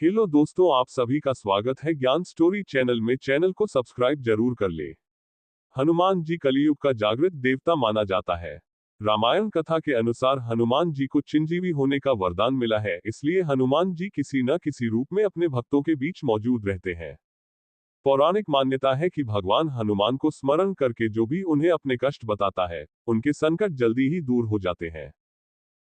Hello दोस्तों, आप सभी का स्वागत है ज्ञान स्टोरी चैनल में। चैनल को सब्सक्राइब जरूर कर ले। हनुमान जी कलयुग का जागृत देवता माना जाता है। रामायण कथा के अनुसार हनुमान जी को चिरंजीवी होने का वरदान मिला है, इसलिए हनुमान जी किसी न किसी रूप में अपने भक्तों के बीच मौजूद रहते हैं। पौराणिक मान्यता है कि भगवान हनुमान को स्मरण करके जो भी उन्हें अपने कष्ट बताता है, उनके संकट जल्दी ही दूर हो जाते हैं।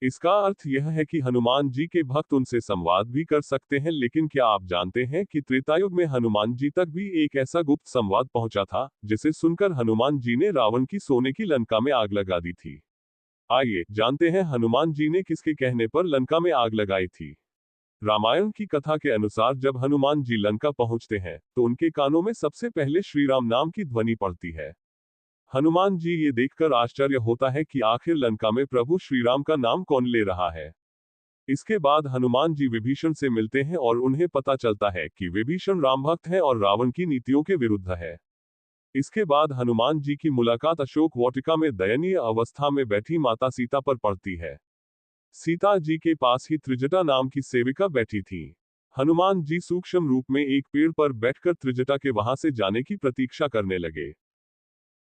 इसका अर्थ यह है कि हनुमान जी के भक्त उनसे संवाद भी कर सकते हैं। लेकिन क्या आप जानते हैं कि त्रेतायुग में हनुमान जी तक भी एक ऐसा गुप्त संवाद पहुंचा था, जिसे सुनकर हनुमान जी ने रावण की सोने की लंका में आग लगा दी थी। आइए जानते हैं हनुमान जी ने किसके कहने पर लंका में आग लगाई थी। रामायण की कथा के अनुसार जब हनुमान जी लंका पहुंचते हैं, तो उनके कानों में सबसे पहले श्री राम नाम की ध्वनि पड़ती है। हनुमान जी ये देखकर आश्चर्य होता है कि आखिर लंका में प्रभु श्री राम का नाम कौन ले रहा है। इसके बाद हनुमान जी विभीषण से मिलते हैं और उन्हें पता चलता है कि विभीषण राम भक्त है और रावण की नीतियों के विरुद्ध है। इसके बाद हनुमान जी की मुलाकात अशोक वाटिका में दयनीय अवस्था में बैठी माता सीता पर पड़ती है। सीता जी के पास ही त्रिजटा नाम की सेविका बैठी थी। हनुमान जी सूक्ष्म रूप में एक पेड़ पर बैठकर त्रिजटा के वहां से जाने की प्रतीक्षा करने लगे।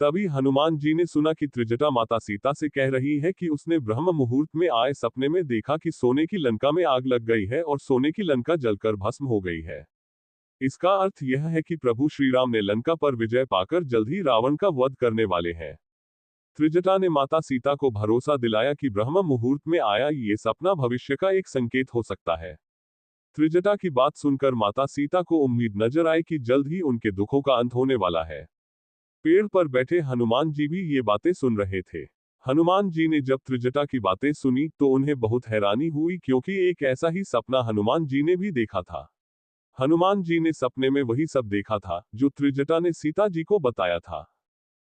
तभी हनुमान जी ने सुना कि त्रिजटा माता सीता से कह रही है कि उसने ब्रह्म मुहूर्त में आए सपने में देखा कि सोने की लंका में आग लग गई है और सोने की लंका जलकर भस्म हो गई है। इसका अर्थ यह है कि प्रभु श्री राम ने लंका पर विजय पाकर जल्द ही रावण का वध करने वाले हैं। त्रिजटा ने माता सीता को भरोसा दिलाया कि ब्रह्म मुहूर्त में आया ये सपना भविष्य का एक संकेत हो सकता है। त्रिजटा की बात सुनकर माता सीता को उम्मीद नजर आई कि जल्द ही उनके दुखों का अंत होने वाला है। पेड़ पर बैठे हनुमान जी भी ये बातें सुन रहे थे। हनुमान जी ने जब त्रिजटा की बातें सुनी तो उन्हें बहुत हैरानी हुई, क्योंकि एक ऐसा ही सपना हनुमान जी ने भी देखा था। हनुमान जी ने सपने में वही सब देखा था जो त्रिजटा ने सीता जी को बताया था।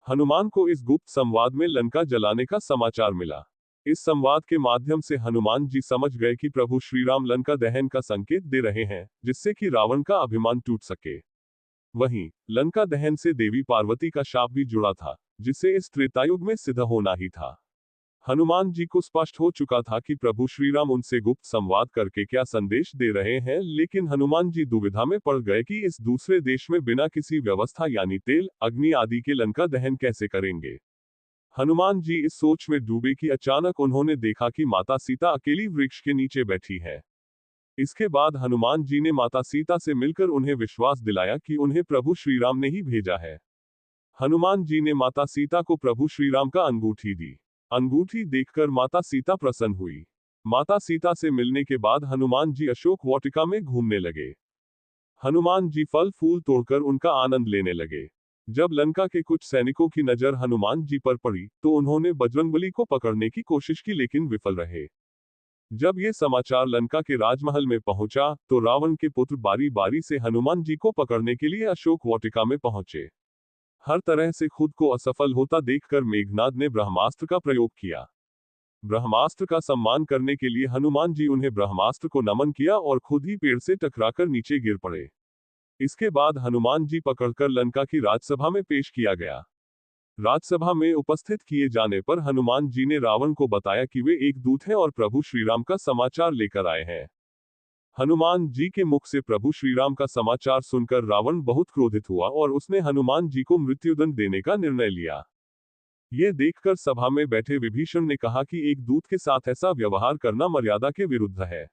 हनुमान को इस गुप्त संवाद में लंका जलाने का समाचार मिला। इस संवाद के माध्यम से हनुमान जी समझ गए कि प्रभु श्री राम लंका दहन का संकेत दे रहे हैं, जिससे कि रावण का अभिमान टूट सके। वहीं लंका दहन से देवी पार्वती का शाप भी जुड़ा था, जिसे इस त्रेतायुग में सिद्ध होना ही था। हनुमान जी को स्पष्ट हो चुका था कि प्रभु श्री राम उनसे गुप्त संवाद करके क्या संदेश दे रहे हैं, लेकिन हनुमान जी दुविधा में पड़ गए कि इस दूसरे देश में बिना किसी व्यवस्था यानी तेल, अग्नि आदि के लंका दहन कैसे करेंगे। हनुमान जी इस सोच में डूबे कि अचानक उन्होंने देखा कि माता सीता अकेली वृक्ष के नीचे बैठी है। इसके बाद हनुमान जी ने माता सीता से मिलकर उन्हें विश्वास दिलाया कि उन्हें प्रभु श्री राम ने ही भेजा है। हनुमान जी ने माता सीता को प्रभु श्री राम का अंगूठी दी। अंगूठी देखकर माता सीता प्रसन्न हुई। माता सीता से मिलने के बाद हनुमान जी अशोक वाटिका में घूमने लगे। हनुमान जी फल फूल तोड़कर उनका आनंद लेने लगे। जब लंका के कुछ सैनिकों की नजर हनुमान जी पर पड़ी तो उन्होंने बजरंगबली को पकड़ने की कोशिश की, लेकिन विफल रहे। जब ये समाचार लंका के राजमहल में पहुंचा तो रावण के पुत्र बारी बारी से हनुमान जी को पकड़ने के लिए अशोक वाटिका में पहुंचे। हर तरह से खुद को असफल होता देखकर मेघनाद ने ब्रह्मास्त्र का प्रयोग किया। ब्रह्मास्त्र का सम्मान करने के लिए हनुमान जी उन्हें ब्रह्मास्त्र को नमन किया और खुद ही पेड़ से टकराकर नीचे गिर पड़े। इसके बाद हनुमान जी पकड़कर लंका की राजसभा में पेश किया गया। राजसभा में उपस्थित किए जाने पर हनुमान जी ने रावण को बताया कि वे एक दूत हैं और प्रभु श्री राम का समाचार लेकर आए हैं। हनुमान जी के मुख से प्रभु श्री राम का समाचार सुनकर रावण बहुत क्रोधित हुआ और उसने हनुमान जी को मृत्युदंड देने का निर्णय लिया। यह देखकर सभा में बैठे विभीषण ने कहा कि एक दूत के साथ ऐसा व्यवहार करना मर्यादा के विरुद्ध है।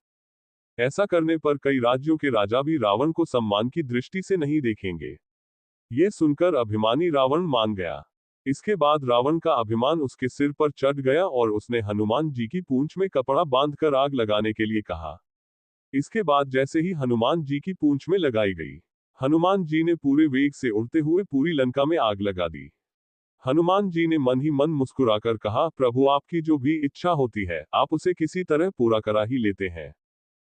ऐसा करने पर कई राज्यों के राजा भी रावण को सम्मान की दृष्टि से नहीं देखेंगे। यह सुनकर अभिमानी रावण मान गया। इसके बाद रावण का अभिमान उसके सिर पर चढ़ गया और उसने हनुमान जी की पूंछ में कपड़ा बांधकर आग लगाने के लिए कहा। इसके बाद जैसे ही हनुमान जी की पूंछ में लगाई गई, हनुमान जी ने पूरे वेग से उड़ते हुए पूरी लंका में आग लगा दी। हनुमान जी ने मन ही मन मुस्कुराकर कहा, प्रभु आपकी जो भी इच्छा होती है आप उसे किसी तरह पूरा करा ही लेते हैं।